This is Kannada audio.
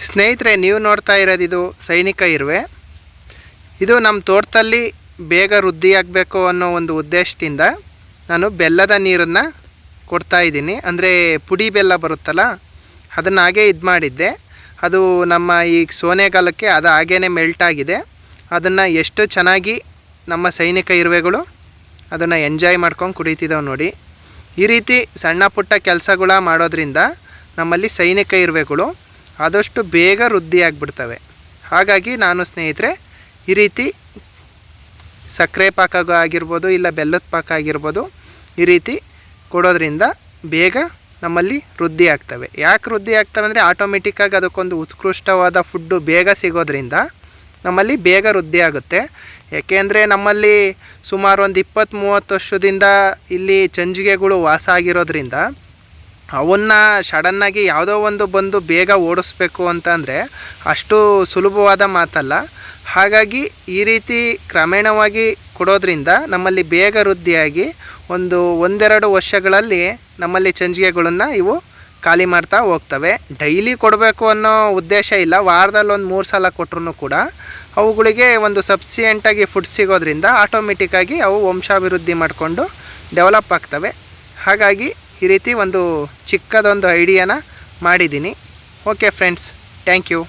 ಸ್ನೇಹಿತರೆ, ನೀವು ನೋಡ್ತಾ ಇರೋದು ಇದು ಸೈನಿಕ ಇರುವೆ. ಇದು ನಮ್ಮ ತೋಟದಲ್ಲಿ ಬೇಗ ವೃದ್ಧಿಯಾಗಬೇಕು ಅನ್ನೋ ಒಂದು ಉದ್ದೇಶದಿಂದ ನಾನು ಬೆಲ್ಲದ ನೀರನ್ನು ಕೊಡ್ತಾಯಿದ್ದೀನಿ. ಅಂದರೆ ಪುಡಿ ಬೆಲ್ಲ ಬರುತ್ತಲ್ಲ, ಅದನ್ನು ಹಾಗೆ ಇದು ಮಾಡಿದ್ದೆ. ಅದು ನಮ್ಮ ಈ ಸೋನೆಗಾಲಕ್ಕೆ ಅದು ಹಾಗೇ ಮೆಲ್ಟ್ ಆಗಿದೆ. ಅದನ್ನು ಎಷ್ಟು ಚೆನ್ನಾಗಿ ನಮ್ಮ ಸೈನಿಕ ಇರುವೆಗಳು ಅದನ್ನು ಎಂಜಾಯ್ ಮಾಡ್ಕೊಂಡು ಕುಡಿತಿದ್ದಾವೆ ನೋಡಿ. ಈ ರೀತಿ ಸಣ್ಣ ಪುಟ್ಟ ಕೆಲಸಗಳ ಮಾಡೋದ್ರಿಂದ ನಮ್ಮಲ್ಲಿ ಸೈನಿಕ ಇರುವೆಗಳು ಆದಷ್ಟು ಬೇಗ ವೃದ್ಧಿಯಾಗಿಬಿಡ್ತವೆ. ಹಾಗಾಗಿ ನಾನು ಸ್ನೇಹಿತರೆ ಈ ರೀತಿ ಸಕ್ಕರೆ ಪಾಕ ಆಗಿರ್ಬೋದು, ಇಲ್ಲ ಬೆಲ್ಲದ ಪಾಕ ಆಗಿರ್ಬೋದು, ಈ ರೀತಿ ಕೊಡೋದ್ರಿಂದ ಬೇಗ ನಮ್ಮಲ್ಲಿ ವೃದ್ಧಿ ಆಗ್ತವೆ. ಯಾಕೆ ವೃದ್ಧಿ ಆಗ್ತವೆ ಅಂದರೆ ಆಟೋಮೆಟಿಕ್ಕಾಗಿ ಅದಕ್ಕೊಂದು ಉತ್ಕೃಷ್ಟವಾದ ಫುಡ್ಡು ಬೇಗ ಸಿಗೋದ್ರಿಂದ ನಮ್ಮಲ್ಲಿ ಬೇಗ ವೃದ್ಧಿ ಆಗುತ್ತೆ. ಏಕೆಂದರೆ ನಮ್ಮಲ್ಲಿ ಸುಮಾರು ಒಂದು 20-30 ವರ್ಷದಿಂದ ಇಲ್ಲಿ ಚಂಜಿಗೆಗಳು ವಾಸ ಆಗಿರೋದ್ರಿಂದ ಅವನ್ನು ಸಡನ್ನಾಗಿ ಯಾವುದೋ ಒಂದು ಬಂದು ಬೇಗ ಓಡಿಸ್ಬೇಕು ಅಂತಂದರೆ ಅಷ್ಟು ಸುಲಭವಾದ ಮಾತಲ್ಲ. ಹಾಗಾಗಿ ಈ ರೀತಿ ಕ್ರಮೇಣವಾಗಿ ಕೊಡೋದ್ರಿಂದ ನಮ್ಮಲ್ಲಿ ಬೇಗ ವೃದ್ಧಿಯಾಗಿ ಒಂದೆರಡು ವರ್ಷಗಳಲ್ಲಿ ನಮ್ಮಲ್ಲಿ ಚಂಜಿಗೆಗಳನ್ನು ಇವು ಖಾಲಿ ಮಾಡ್ತಾ ಹೋಗ್ತವೆ. ಡೈಲಿ ಕೊಡಬೇಕು ಅನ್ನೋ ಉದ್ದೇಶ ಇಲ್ಲ. ವಾರದಲ್ಲಿ ಒಂದು 3 ಸಲ ಕೊಟ್ಟರು ಕೂಡ ಅವುಗಳಿಗೆ ಒಂದು ಸಫಿಸಿಯೆಂಟಾಗಿ ಫುಡ್ ಸಿಗೋದ್ರಿಂದ ಆಟೋಮೆಟಿಕ್ಕಾಗಿ ಅವು ವಂಶಾಭಿವೃದ್ಧಿ ಮಾಡಿಕೊಂಡು ಡೆವಲಪ್ ಆಗ್ತವೆ. ಹಾಗಾಗಿ ಈ ರೀತಿ ಒಂದು ಚಿಕ್ಕದೊಂದು ಐಡಿಯಾನ ಮಾಡಿದ್ದೀನಿ. Okay friends, thank you.